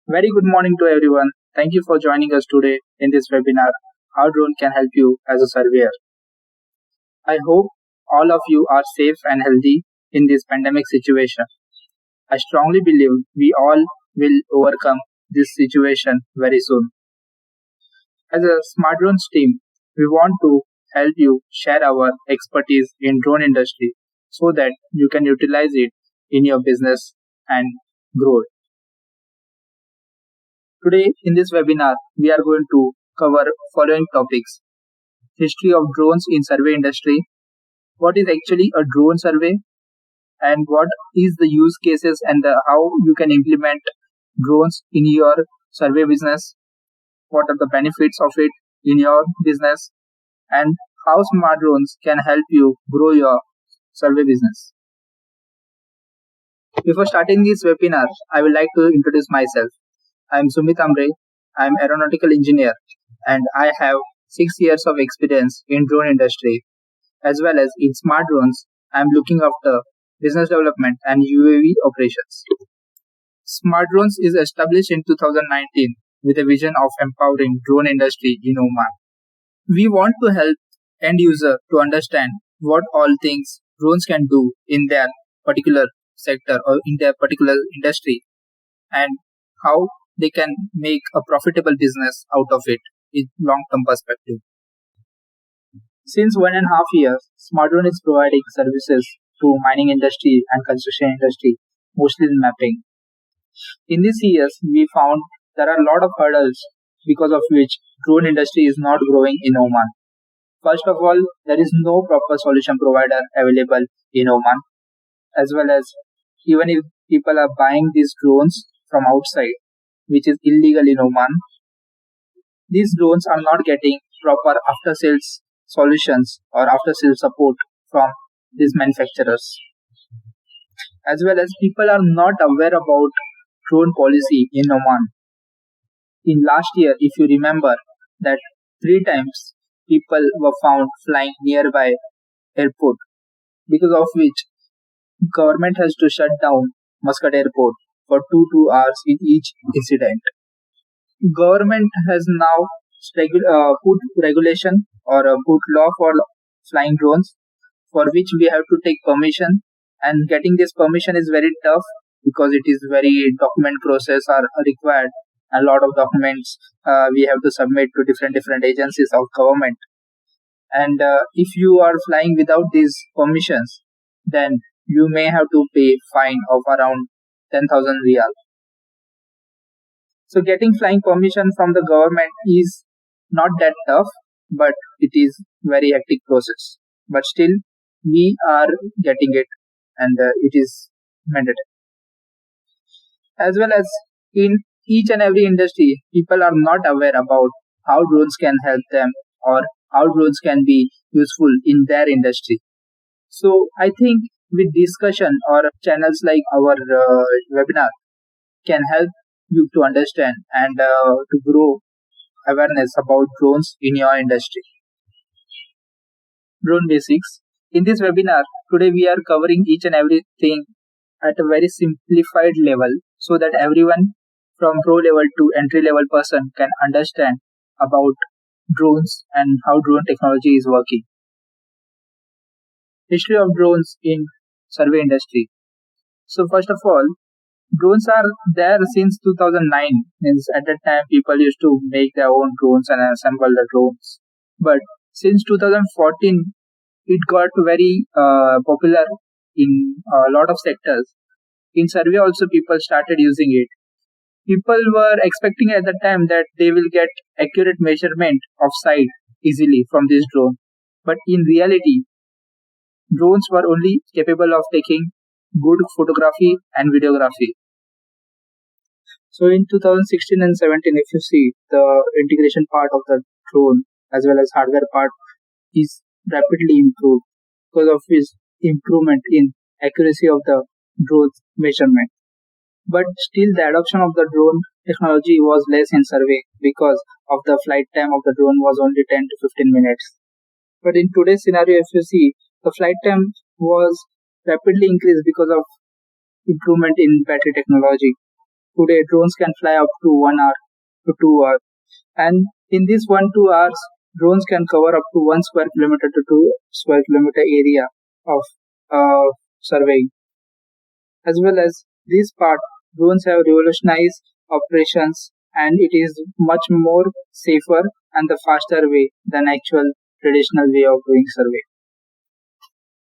Very good morning to everyone. Thank you for joining us today in this webinar, How Drone Can Help You as a Surveyor. I hope all of you are safe and healthy in this pandemic situation. I strongly believe we all will overcome this situation very soon. As a Smart Drones team, we want to help you share our expertise in drone industry so that you can utilize it in your business and grow. Today in this webinar, we are going to cover following topics: history of drones in survey industry, what is actually a drone survey, and what is the use cases and how you can implement drones in your survey business, what are the benefits of it in your business, and how smart drones can help you grow your survey business. Before starting this webinar, I would like to introduce myself. I am Sumit Amre. I am aeronautical engineer and I have 6 years of experience in drone industry. As well as in smart drones, I am looking after business development and UAV operations. Smart drones is established in 2019 with a vision of empowering drone industry in Oman. We want to help end user to understand what all things drones can do in their particular sector or in their particular industry and how they can make a profitable business out of it in long-term perspective. Since 1.5 years, Smart Drone is providing services to mining industry and construction industry, mostly in mapping. In these years, we found there are a lot of hurdles because of which drone industry is not growing in Oman. First of all, there is no proper solution provider available in Oman, as well as even if people are buying these drones from outside, which is illegal in Oman, these drones are not getting proper after-sales solutions or after-sales support from these manufacturers. As well as people are not aware about drone policy in Oman. In last year, if you remember that 3 times people were found flying nearby airport, because of which government has to shut down Muscat airport for 2 hours in each incident. Government has now put regulation or put law for flying drones, for which we have to take permission, and getting this permission is very tough because it is very document process are required. A lot of documents we have to submit to different agencies of government, and if you are flying without these permissions, then you may have to pay fine of around 10,000 riyal. So getting flying permission from the government is not that tough, but it is very hectic process. But still, we are getting it, and it is mandatory. As well as in each and every industry, people are not aware about how drones can help them or how drones can be useful in their industry. So I think with discussion or channels like our webinar can help you to understand and to grow awareness about drones in your industry. Drone basics. In this webinar, today we are covering each and everything at a very simplified level so that everyone from pro level to entry level person can understand about drones and how drone technology is working. History of drones in survey industry. So first of all, drones are there since 2009. Means at that time people used to make their own drones and assemble the drones. But since 2014, it got very popular in a lot of sectors. In survey also people started using it. People were expecting at that time that they will get accurate measurement of site easily from this drone. But in reality, drones were only capable of taking good photography and videography. So in 2016 and 17, if you see, the integration part of the drone as well as hardware part is rapidly improved because of its improvement in accuracy of the drone measurement. But still the adoption of the drone technology was less in survey because of the flight time of the drone was only 10 to 15 minutes. But in today's scenario, if you see, the flight time was rapidly increased because of improvement in battery technology. Today, drones can fly up to 1 hour to 2 hours. And in this 1 2 hours, drones can cover up to 1 square kilometer to 2 square kilometer area of surveying. As well as this part, drones have revolutionized operations and it is much more safer and the faster way than actual traditional way of doing survey.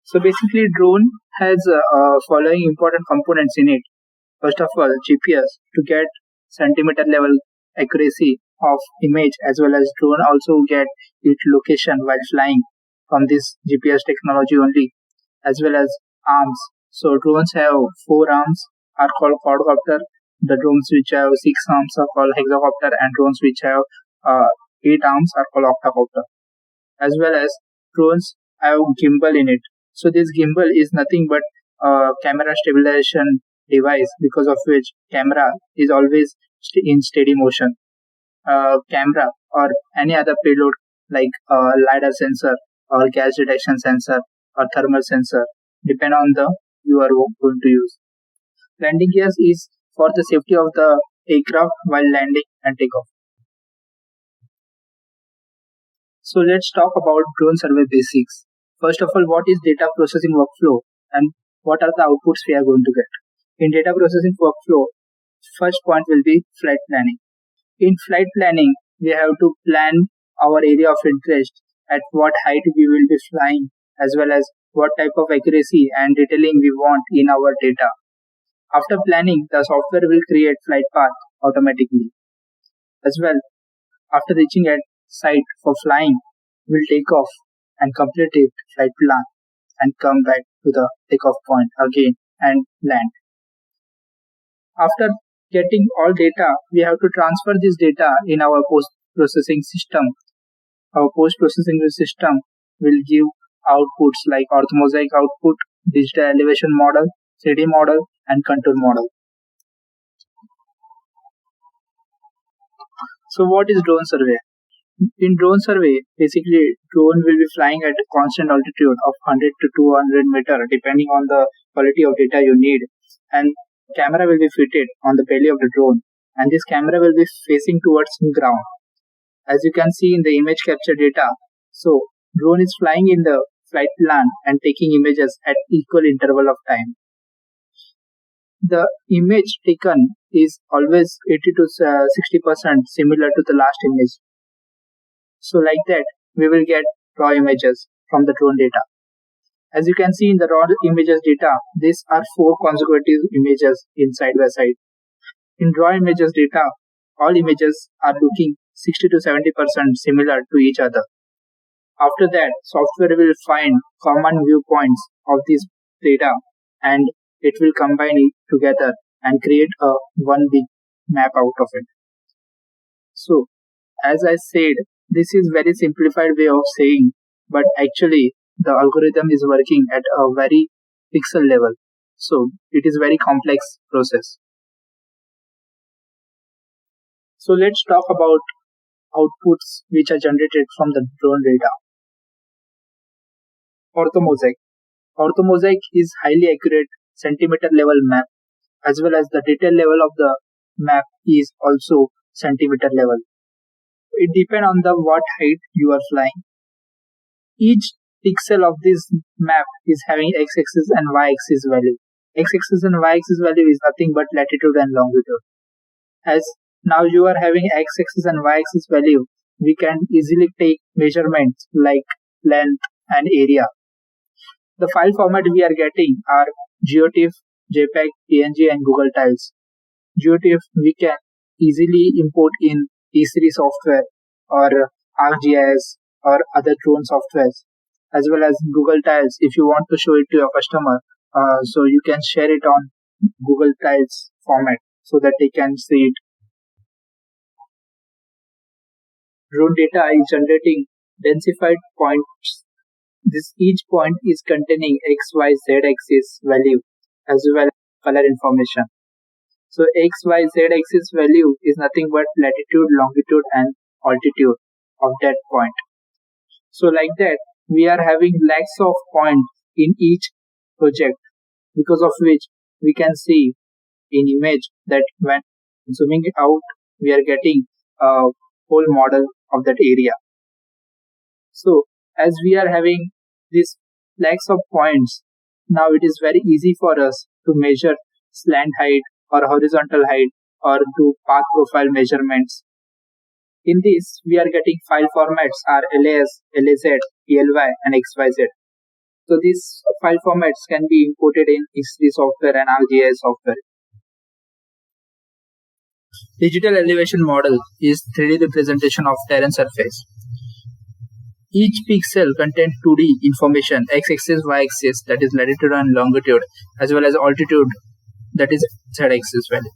So basically, drone has following important components in it. First of all, GPS to get centimeter level accuracy of image, as well as drone also get its location while flying from this GPS technology only, as well as arms. So drones have 4 arms are called quadcopter. The drones which have 6 arms are called hexacopter, and drones which have 8 arms are called octocopter. As well as drones have gimbal in it. So this gimbal is nothing but a camera stabilization device, because of which camera is always in steady motion. Camera or any other payload like lidar sensor or gas detection sensor or thermal sensor depend on the you are going to use. Landing gears is for the safety of the aircraft while landing and takeoff. So let's talk about drone survey basics. First of all, what is data processing workflow and what are the outputs we are going to get? In data processing workflow, first point will be flight planning. In flight planning, we have to plan our area of interest, at what height we will be flying, as well as what type of accuracy and detailing we want in our data. After planning, the software will create flight path automatically. As well, after reaching at site for flying, we'll take off and complete it flight plan and come back to the takeoff point again and land. After getting all data, we have to transfer this data in our post-processing system. Our post-processing system will give outputs like orthomosaic output, digital elevation model, 3D model, and contour model. So what is drone survey? In drone survey, basically drone will be flying at a constant altitude of 100 to 200 meter depending on the quality of data you need, and camera will be fitted on the belly of the drone, and this camera will be facing towards the ground. As you can see in the image capture data, so drone is flying in the flight plan and taking images at equal interval of time. The image taken is always 80 to 60% similar to the last image. So like that, we will get raw images from the drone data. As you can see in the raw images data, these are 4 consecutive images in side by side. In raw images data, all images are looking 60 to 70% similar to each other. After that, software will find common viewpoints of this data and it will combine it together and create a one big map out of it. So, as I said, this is very simplified way of saying, but actually the algorithm is working at a very pixel level. So it is very complex process. So let's talk about outputs which are generated from the drone data. Orthomosaic. Orthomosaic is highly accurate centimeter level map, as well as the detail level of the map is also centimeter level. It depends on the what height you are flying. Each pixel of this map is having x-axis and y-axis value. X-axis and y-axis value is nothing but latitude and longitude. As now you are having x-axis and y-axis value, we can easily take measurements like length and area. The file format we are getting are GeoTIFF, JPEG, PNG and Google Tiles. GeoTIFF we can easily import in E3 software or ArcGIS or other drone softwares, as well as Google Tiles if you want to show it to your customer. So you can share it on Google Tiles format so that they can see it. Drone data is generating densified points. Each point is containing X, Y, Z axis value as well as color information. So X, Y, Z axis value is nothing but latitude, longitude and altitude of that point. So like that, we are having lakhs of points in each project, because of which we can see in image that when Zooming out, we are getting a whole model of that area. So as we are having these lakhs of points, now it is very easy for us to measure slant height or horizontal height or do path profile measurements. In this, we are getting file formats are LAS, LAZ, PLY, and XYZ. So these file formats can be imported in X3 software and ArcGIS software. Digital elevation model is 3D representation of terrain surface. Each pixel contains 2D information, x-axis, y-axis, that is latitude and longitude, as well as altitude, that is z-axis value.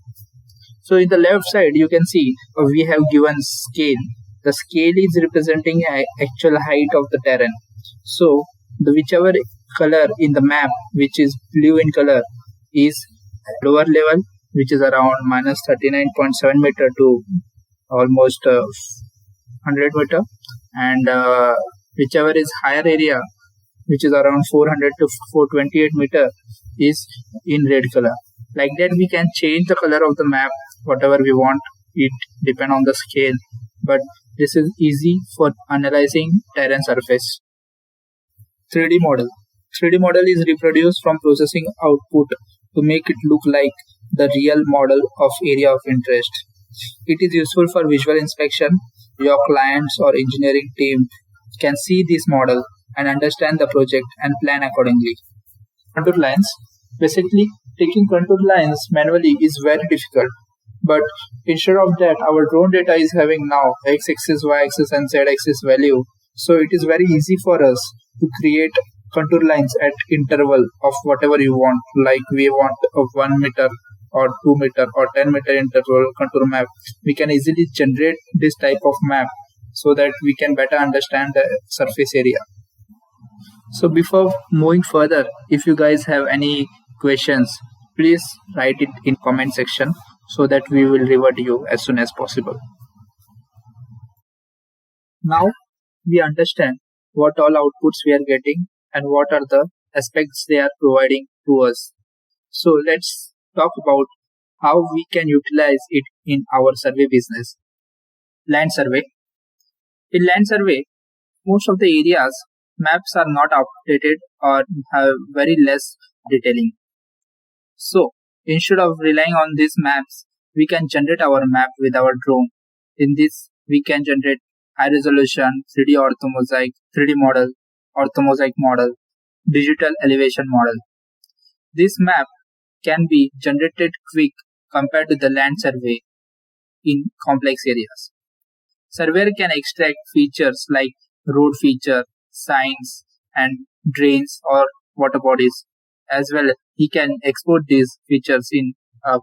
So in the left side, you can see we have given scale. The scale is representing actual height of the terrain. So whichever color in the map, which is blue in color, is lower level, which is around minus 39.7 meter to almost 100 meter, and whichever is higher area, which is around 400 to 428 meter, is in red color. Like that, we can change the color of the map whatever we want. It depend on the scale, but this is easy for analyzing terrain surface. 3D model. 3D model is reproduced from processing output to make it look like the real model of area of interest. It is useful for visual inspection. Your clients or engineering team can see this model and understand the project and plan accordingly. Contour lines. Basically, taking contour lines manually is very difficult. But instead of that, our drone data is having now x-axis, y-axis, and z-axis value. So it is very easy for us to create contour lines at interval of whatever you want. Like we want a 1 meter or 2 meter or 10 meter interval contour map. We can easily generate this type of map so that we can better understand the surface area. So before moving further, if you guys have any questions, please write it in comment section so that we will revert you as soon as possible. Now we understand what all outputs we are getting and what are the aspects they are providing to us. So let's talk about how we can utilize it in our survey business. Land survey. In land survey, most of the areas maps are not updated or have very less detailing. So instead of relying on these maps, we can generate our map with our drone. In this, we can generate high resolution 3D orthomosaic, 3D model, orthomosaic model, digital elevation model. This map can be generated quick compared to the land survey in complex areas. Surveyor can extract features like road feature, signs, and drains or water bodies. As well, he can export these features in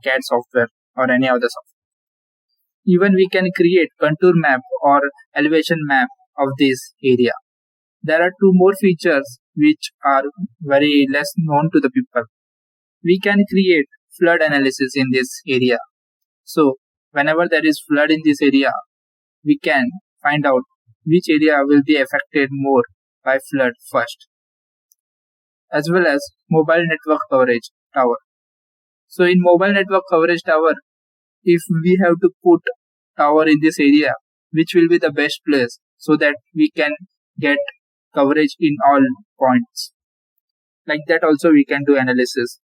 CAD software or any other software. Even we can create contour map or elevation map of this area. There are two more features which are very less known to the people. We can create flood analysis in this area. So whenever there is flood in this area, we can find out which area will be affected more by flood first. As well as mobile network coverage tower. So in mobile network coverage tower, if we have to put tower in this area, which will be the best place so that we can get coverage in all points. Like that also we can do analysis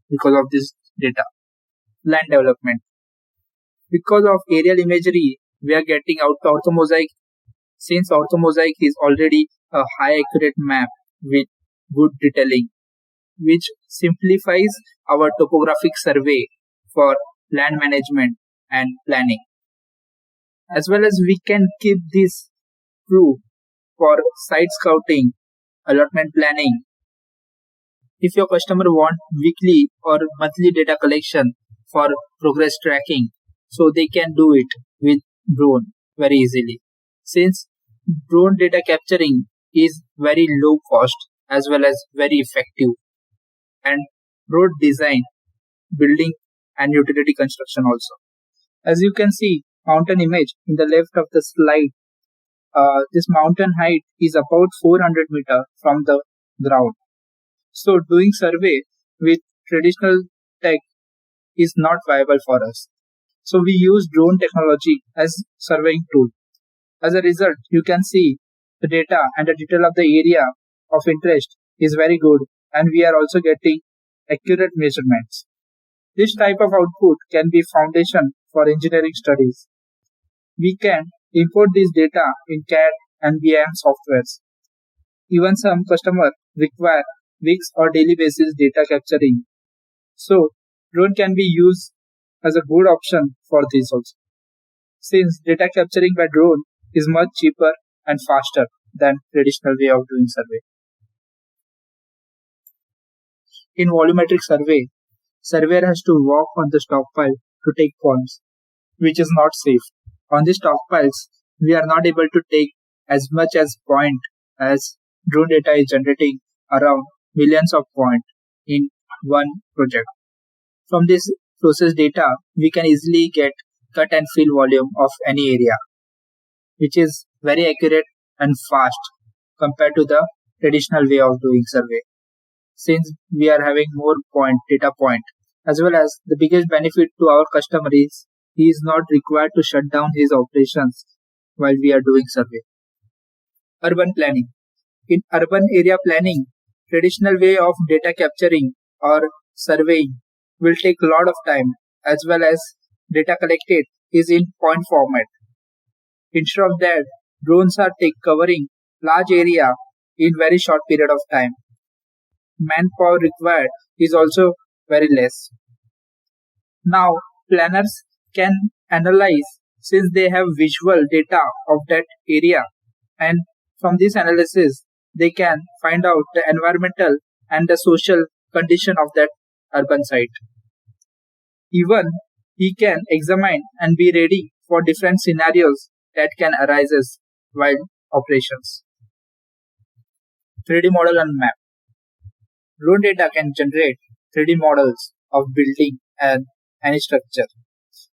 because of this data. Land development. Because of aerial imagery, we are getting out orthomosaic. Since orthomosaic is already a high accurate map with good detailing, which simplifies our topographic survey for land management and planning. As well as we can keep this true for site scouting, allotment planning. If your customer want weekly or monthly data collection for progress tracking, so they can do it with drone very easily. Since drone data capturing is very low cost as well as very effective. And road design, building and utility construction also. As you can see, mountain image in the left of the slide, this mountain height is about 400 meter from the ground. So doing survey with traditional tech is not viable for us. So we use drone technology as surveying tool. As a result, you can see the data and the detail of the area of interest is very good, and we are also getting accurate measurements. This type of output can be foundation for engineering studies. We can import this data in CAD and BIM softwares. Even some customers require weeks or daily basis data capturing. So drone can be used as a good option for this also. Since data capturing by drone is much cheaper and faster than traditional way of doing survey. In volumetric survey, surveyor has to walk on the stockpile to take points, which is not safe. On the stockpiles, we are not able to take as much as point as drone data is generating around millions of points in one project. From this process data, we can easily get cut and fill volume of any area, which is very accurate and fast compared to the traditional way of doing survey. Since we are having more data point, as well as the biggest benefit to our customer is he is not required to shut down his operations while we are doing survey. Urban planning. In urban area planning, traditional way of data capturing or surveying will take a lot of time, as well as data collected is in point format. Instead of that, drones are covering large area in very short period of time. Manpower required is also very less. Now, planners can analyze since they have visual data of that area, and from this analysis, they can find out the environmental and the social condition of that urban site. Even he can examine and be ready for different scenarios that can arise while operations. 3D model and map. Drone data can generate 3D models of building and any structure.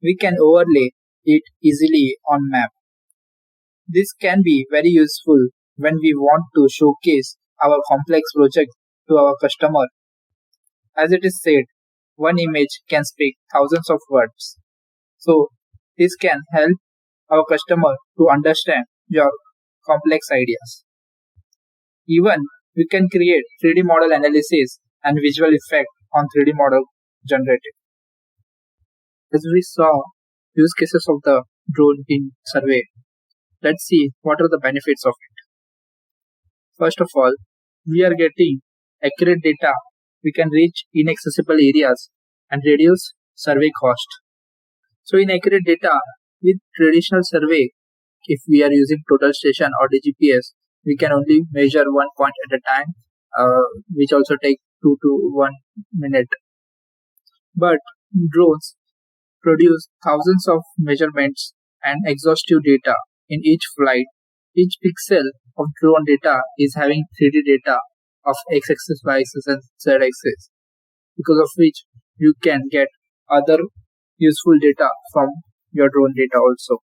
We can overlay it easily on map. This can be very useful when we want to showcase our complex project to our customer. As it is said, one image can speak thousands of words. So this can help our customer to understand your complex ideas. Even we can create 3D model analysis and visual effect on 3D model generated. As we saw use cases of the drone in survey, let's see what are the benefits of it. First of all, we are getting accurate data. We can reach inaccessible areas and reduce survey cost. So inaccurate data with traditional survey, if we are using total station or DGPS, we can only measure one point at a time, which also take 2 to 1 minute. But drones produce thousands of measurements and exhaustive data in each flight. Each pixel of drone data is having 3D data of x-axis, y-axis and z-axis, because of which you can get other useful data from your drone data also,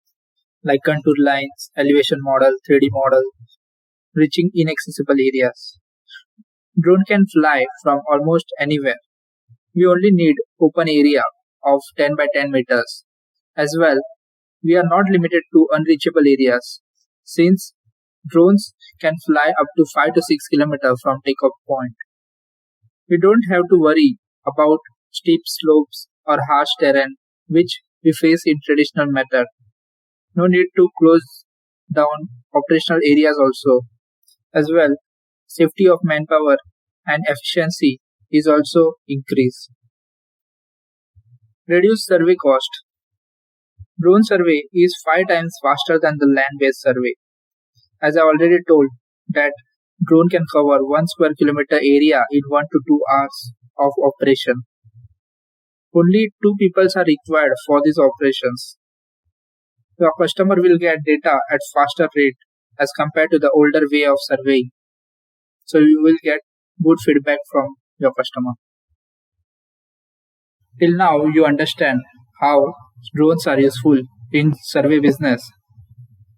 like contour lines, elevation model, 3D model, reaching inaccessible areas. Drone can fly from almost anywhere. We only need open area of 10 by 10 meters. As well, we are not limited to unreachable areas, since drones can fly up to 5 to 6 kilometers from takeoff point. We don't have to worry about steep slopes or harsh terrain which we face in traditional method. No need to close down operational areas also. As well, safety of manpower and efficiency is also increased. Reduce survey cost. Drone survey is 5 times faster than the land-based survey. As I already told that drone can cover 1 square kilometer area in 1 to 2 hours of operation. Only 2 people are required for these operations. Your customer will get data at faster rate as compared to the older way of surveying. So you will get good feedback from your customer. Till now you understand how drones are useful in survey business.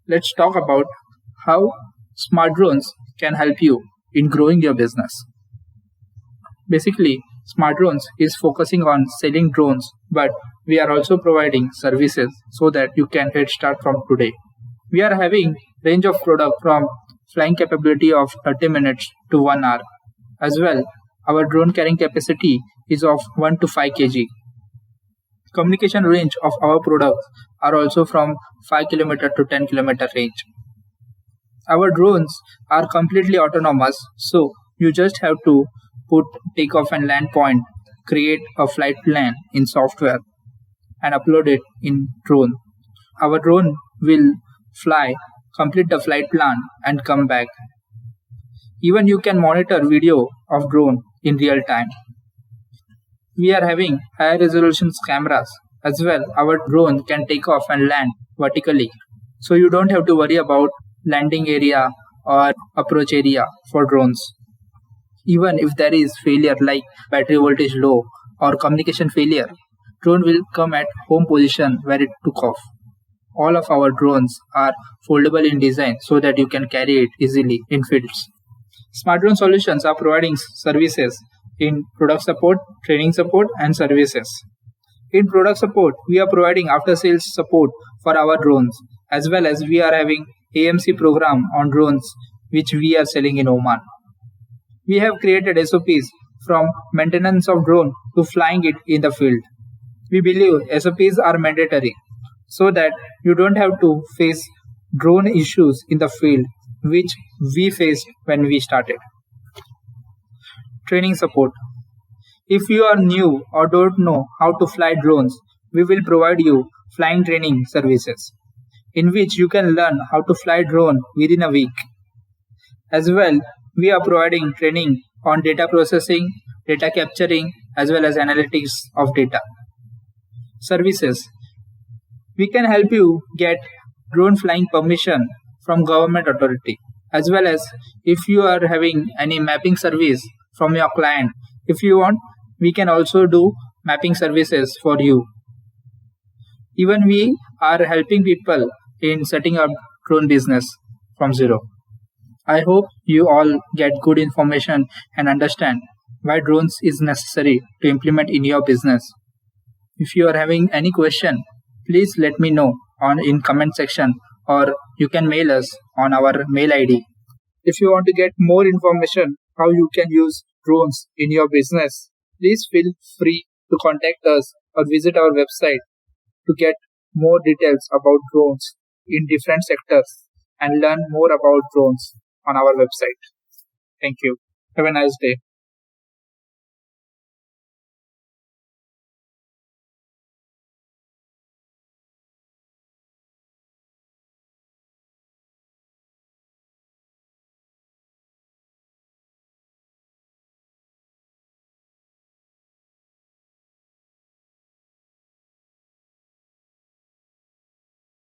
Let's talk about how smart drones can help you in growing your business. Basically, smart drones is focusing on selling drones, but We are also providing services so that you can head start from today. We are having range of product from flying capability of 30 minutes to 1 hour. As well, our drone carrying capacity is of 1 to 5 kg. Communication range of our products are also from 5 km to 10 km range. Our drones are completely autonomous, so you just have to put takeoff and land point, create a flight plan in software, and upload it in drone. Our drone will fly, complete the flight plan, and come back. Even you can monitor video of drone in real time. We are having high resolution cameras as well. Our drone can take off and land vertically, so you don't have to worry about landing area or approach area for drones. Even if there is failure like battery voltage low or communication failure, drone will come at home position where it took off. All of our drones are foldable in design so that you can carry it easily in fields. Smart Drone Solutions are providing services in product support, training support, and services. In product support, we are providing after-sales support for our drones, as well as we are having AMC program on drones, which we are selling in Oman. We have created SOPs from maintenance of drone to flying it in the field. We believe SOPs are mandatory so that you don't have to face drone issues in the field, which we faced when we started. Training support. If you are new or don't know how to fly drones, we will provide you flying training services in which you can learn how to fly drone within a week. As well, we are providing training on data processing, data capturing, as well as analytics of data. Services. We can help you get drone flying permission from government authority, as well as if you are having any mapping service from your client. If you want, we can also do mapping services for you. Even we are helping people in setting up drone business from zero. I hope you all get good information and understand why drones is necessary to implement in your business. If you are having any question, please let me know in comment section, or you can mail us on our mail ID. If you want to get more information how you can use drones in your business, please feel free to contact us or visit our website to get more details about drones in different sectors and learn more about drones on our website. Thank you. Have a nice day.